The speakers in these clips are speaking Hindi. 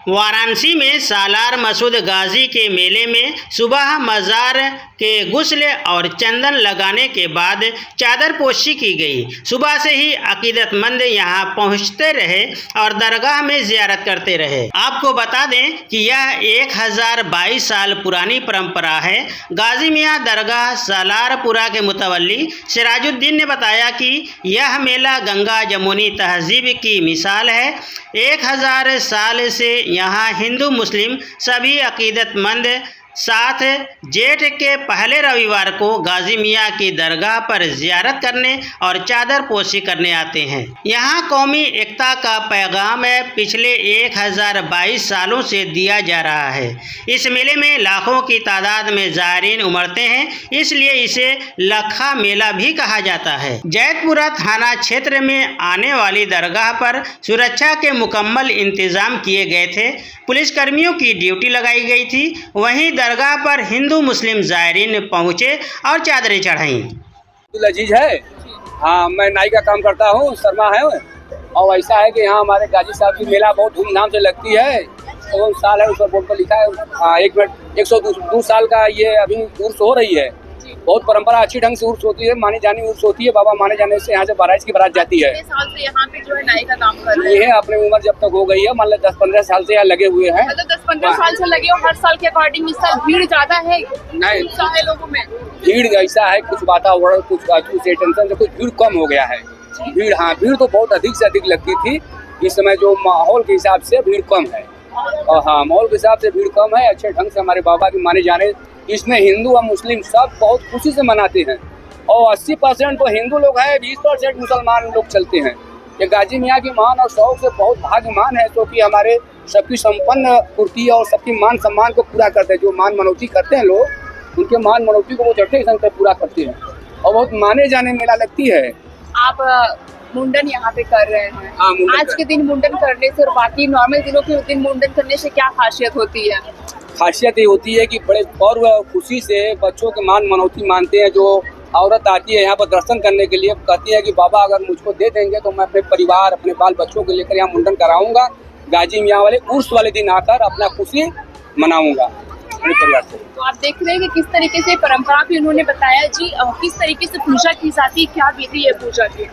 वाराणसी में सालार मसूद गाजी के मेले में सुबह मज़ार के गुस्ल और चंदन लगाने के बाद चादर पोशी की गई। सुबह से ही अकीदतमंद यहां पहुंचते रहे और दरगाह में ज़ियारत करते रहे। आपको बता दें कि यह 1022 साल पुरानी परंपरा है। गाजी मियां दरगाह सालारपुरा के मुतवल्ली सिराजुद्दीन ने बताया कि यह मेला गंगा जमुनी तहजीब की मिसाल है। 1000 साल से यहाँ हिंदू मुस्लिम सभी अकीदतमंद साथ जेठ के पहले रविवार को गाजी मियाँ की दरगाह पर ज़ियारत करने और चादर पोशी करने आते हैं। यहाँ कौमी एकता का पैगाम पिछले 1022 सालों से दिया जा रहा है। इस मेले में लाखों की तादाद में ज़ायरीन उमड़ते हैं, इसलिए इसे लखा मेला भी कहा जाता है। जैतपुरा थाना क्षेत्र में आने वाली दरगाह पर सुरक्षा के मुकम्मल इंतजाम किए गए थे। पुलिसकर्मियों की ड्यूटी लगाई गई थी। वहीं दरगाह पर हिंदू मुस्लिम ज़ायरीन पहुंचे और चादरें चढ़ाईं। अजीज है, हाँ, मैं नाई का काम करता हूँ, शर्मा है। और ऐसा है कि यहाँ हमारे गाजी साहब की मेला बहुत धूमधाम से लगती है। तो साल है, उस पर बोर्ड पर लिखा है 102 साल का ये अभी उर्स हो रही है। बहुत परंपरा अच्छी ढंग से उर्स होती है, मानी जानी उर्स होती है। बाबा माने जाने से यहाँ से बारात की बारात जाती है। साल से यहाँ पे जो है नाई का काम कर रहे हैं। ये है अपनी उम्र जब तक हो गई है, मान लो 10-15 साल से यहाँ लगे हुए हैं। मतलब 10-15 साल से लगे और हर साल के अकॉर्डिंग इस साल भीड़ ज्यादा है। नहीं, उत्साह है लोगों में। भीड़ ऐसा है, कुछ वातावरण कुछ से टेंशन से कुछ भीड़ कम हो गया है। भीड़, हाँ, भीड़ तो बहुत अधिक से अधिक लगती थी। इस समय जो माहौल के हिसाब से भीड़ कम है। और हाँ, माहौल के हिसाब से भीड़ कम है। अच्छे ढंग से हमारे बाबा की माने जाने, इसमें हिंदू और मुस्लिम सब बहुत खुशी से मनाते हैं। और 80% तो हिंदू लोग हैं, 20% मुसलमान लोग चलते हैं। ये गाजी मियाँ की मान और शौक से बहुत भाग्यमान है, जो कि हमारे सबकी संपन्न पूर्ति और सबकी मान सम्मान को पूरा करते हैं। जो मान मनौती करते हैं लोग, उनके मान मनौती को वो जटे संग से पूरा करते हैं और बहुत माने जाने मेला लगती है। आप मुंडन यहाँ पे कर रहे हैं। हाँ, आज के दिन मुंडन करने से और बाकी नॉर्मल दिनों के दिन मुंडन करने से क्या खासियत होती है? खासियत ये होती है कि बड़े और खुशी से बच्चों के मान मनौती मानते हैं। जो औरत आती है यहाँ पर दर्शन करने के लिए, कहती है कि बाबा अगर मुझको दे देंगे तो मैं अपने परिवार, अपने बाल बच्चों को लेकर यहाँ मुंडन कराऊंगा। गाजी मियाँ वाले उर्स वाले दिन आकर अपना खुशी मनाऊंगा अपने परिवार से। तो आप देख रहे हैं कि किस तरीके से परंपरा भी उन्होंने बताया जी, किस तरीके से पूजा की जाती है, क्या विधि है पूजा की।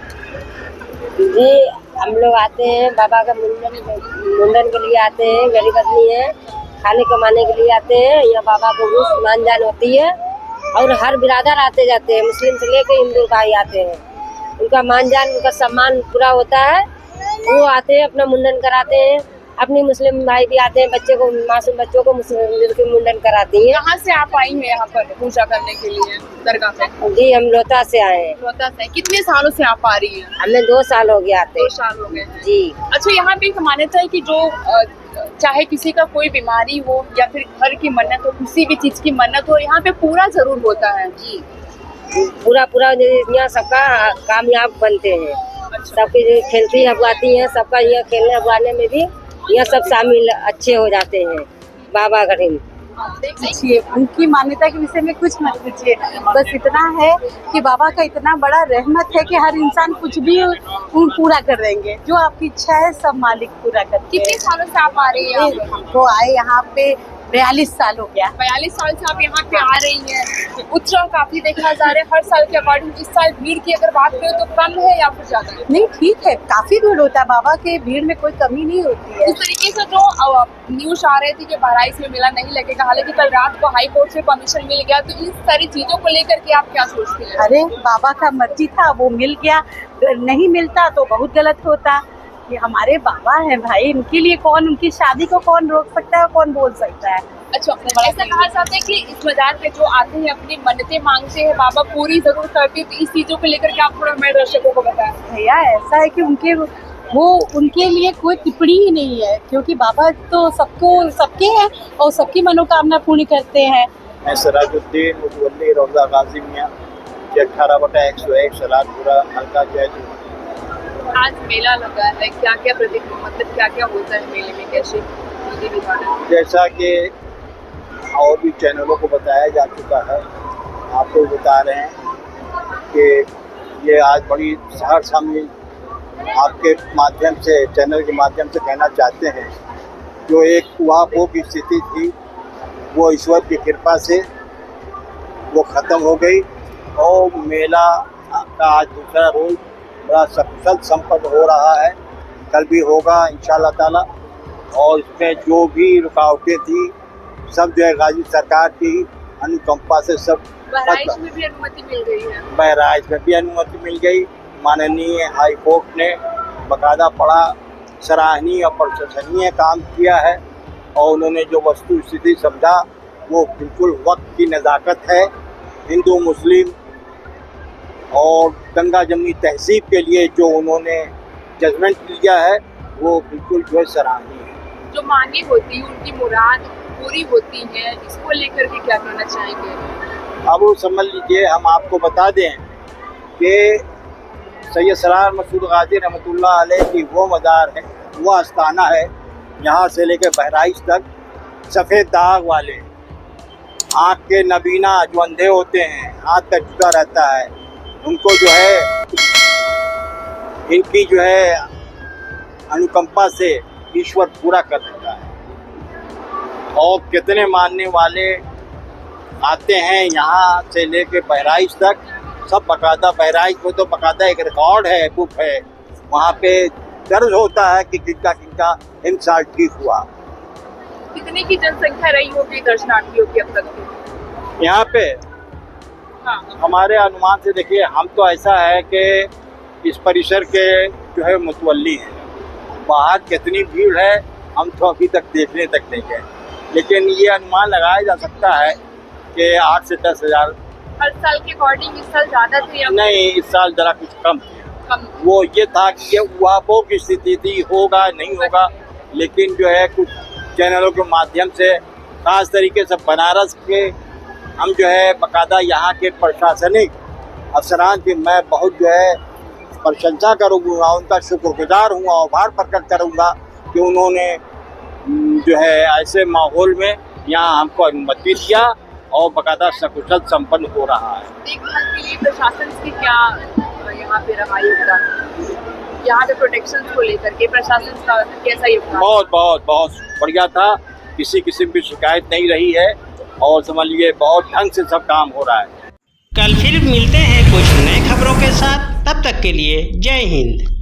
जी, हम लोग आते हैं बाबा का मुंडन के लिए आते हैं। गरीब आदमी है, खाने कमाने के लिए आते हैं। यहाँ बाबा को बहुत मान जान होती है और हर बिरादर आते जाते हैं, मुस्लिम से लेकर हिंदू भाई आते हैं। उनका मान जान, उनका सम्मान पूरा होता है। वो आते हैं, अपना मुंडन कराते हैं। अपनी मुस्लिम भाई भी आते हैं, बच्चे को, मासूम बच्चों को मुस्लिम मुंडन कराती हैं। कहाँ से आप आई हैं यहाँ पर पूजा करने के लिए दरगाह पे? जी, हम लोता से आए हैं। लोता से। कितने सालों से आप आ रही हैं? हमें 2 साल हो गया आते। 2 साल हो गए हैं जी। अच्छा, यहाँ पे एक मान्यता है कि जो चाहे किसी का कोई बीमारी हो या फिर घर की मन्नत हो, किसी भी चीज की मन्नत हो, यहाँ पे पूरा जरूर होता है। जी, पूरा यहाँ सबका कामयाब बनते हैं। अच्छा। सबकी खेलती हवाती हैं, सबका यहाँ खेलने हवाने में भी यहाँ सब शामिल अच्छे हो जाते हैं। बाबा करीम पूछिए, उनकी मान्यता के विषय में कुछ मत पूछिए। बस इतना है कि बाबा का इतना बड़ा रहमत है कि हर इंसान कुछ भी पूरा कर देंगे। जो आपकी इच्छा है सब मालिक पूरा करते हैं। कितने सालों से आप आ रही हैं? हमको आए यहाँ पे 42 साल हो गया। 42 साल से आप यहाँ पे आ रही हैं। उत्साह काफी देखा जा रहा है हर साल के अकॉर्डिंग। इस साल भीड़ की अगर बात करें तो कम है या फिर ज्यादा है? नहीं, ठीक है, काफी भीड़ होता है। बाबा के भीड़ में कोई कमी नहीं होती है। इस तरीके से जो न्यूज आ रही थी कि बहराइच में मेला नहीं लगेगा, हालांकि कल रात को हाई कोर्ट से परमिशन मिल गया, तो इन सारी चीजों को लेकर के आप क्या सोचते हैं? अरे, बाबा का मर्जी था, वो मिल गया। नहीं मिलता तो बहुत गलत होता। ये हमारे बाबा है भाई, इनके लिए कौन, उनकी शादी को कौन रोक सकता है, कौन बोल सकता है? अच्छा, ऐसा कहा जाता है कि इस मजार पे जो आते हैं अपनी मन्नतें मांगते हैं, बाबा पूरी जरूर करते हैं। तो इस चीजों को लेकर के आप थोड़ा हमारे दर्शकों को बताएं। भैया, ऐसा है कि उनके लिए कोई टिप्पणी ही नहीं है, क्योंकि बाबा तो सबके हैं और सबकी मनोकामना पूर्ण करते हैं। मैं सिराजुद्दीन मुतवल्ली रोजा गाजी मियाँ 18/101 सालारपुरा हल्का जैतपुरा। आज मेला लगा है, क्या क्या मतलब क्या क्या होता है मेले में, कैसे? जैसा कि और भी चैनलों को बताया जा चुका है, आपको बता रहे हैं कि ये आज बड़ी सहर्ष हम आपके माध्यम से, चैनल के माध्यम से कहना चाहते हैं जो एक कुआपों की स्थिति थी वो ईश्वर की कृपा से वो ख़त्म हो गई और मेला का आज दूसरा रोज बड़ा सकुशल संपन्न हो रहा है। कल भी होगा इंशाअल्लाह ताला। और इसमें जो भी रुकावटें थी सब जो है गाजी सरकार की अनुकंपा से सब बहराइच में भी अनुमति मिल गई है। बहराइच में भी अनुमति मिल गई। माननीय हाई कोर्ट ने बकायदा बड़ा सराहनीय और प्रशंसनीय काम किया है और उन्होंने जो वस्तु स्थिति समझा वो बिल्कुल वक्त की नज़ाकत है। हिंदू मुस्लिम और गंगा जमुनी तहजीब के लिए जो उन्होंने जजमेंट लिया है वो बिल्कुल जो है सराहनीय है। जो मांगे होती है उनकी मुराद पूरी होती है, इसको लेकर के क्या कहना चाहेंगे? अब वो समझ लीजिए, हम आपको बता दें कि सैयद सलार मसूद गाजी रहमतुल्लाह अलैह की वो मज़ार है, वो आस्थाना है यहाँ से लेकर बहराइच तक। सफ़ेद दाग वाले आँख के नबीना जो अंधे होते हैं, आँख का जुदा रहता है, उनको जो है इनकी जो है अनुकंपा से ईश्वर पूरा कर देता है। और कितने मानने वाले आते हैं यहाँ से लेके बहराइच तक, सब बकायदा बहराइच में तो बकायदा एक रिकॉर्ड है, बुक है, वहाँ पे दर्ज होता है कि किनका किनका इंसाल ठीक हुआ। कितने की जनसंख्या रही होगी दर्शनार्थियों की अब तक यहाँ पे? हाँ। हमारे अनुमान से देखिए, हम तो ऐसा है कि इस परिसर के जो है मुतवल्ली हैं, बाहर कितनी भीड़ है हम तो अभी तक देखने तक नहीं गए, लेकिन ये अनुमान लगाया जा सकता है कि 8 से 10 हज़ार। हर साल के अकॉर्डिंग इस साल ज़्यादा थे या नहीं, इस साल जरा कुछ कम कम? वो ये था कि ये उहापों की स्थिति थी, होगा नहीं होगा, लेकिन जो है कुछ चैनलों के माध्यम से खास तरीके से बनारस के हम जो है बकायदा यहाँ के प्रशासनिक अफसरान की मैं बहुत जो है प्रशंसा करूँगा, उनका शुक्रगुजार हूँ, आभार प्रकट करूँगा कि उन्होंने जो है ऐसे माहौल में यहाँ हमको अनुमति दिया और बकायदा सकुशल संपन्न हो रहा है। देखभाल के लिए प्रशासन की क्या यहाँ पे रहा योगदान? यहाँ पे प्रोटेक्शन को लेकर के प्रशासन का कैसा योगदान? बहुत बहुत बहुत बढ़िया था, किसी किस्म की शिकायत नहीं रही है और समझ लीजिए बहुत ढंग से सब काम हो रहा है। कल फिर मिलते हैं कुछ नए खबरों के साथ, तब तक के लिए जय हिंद।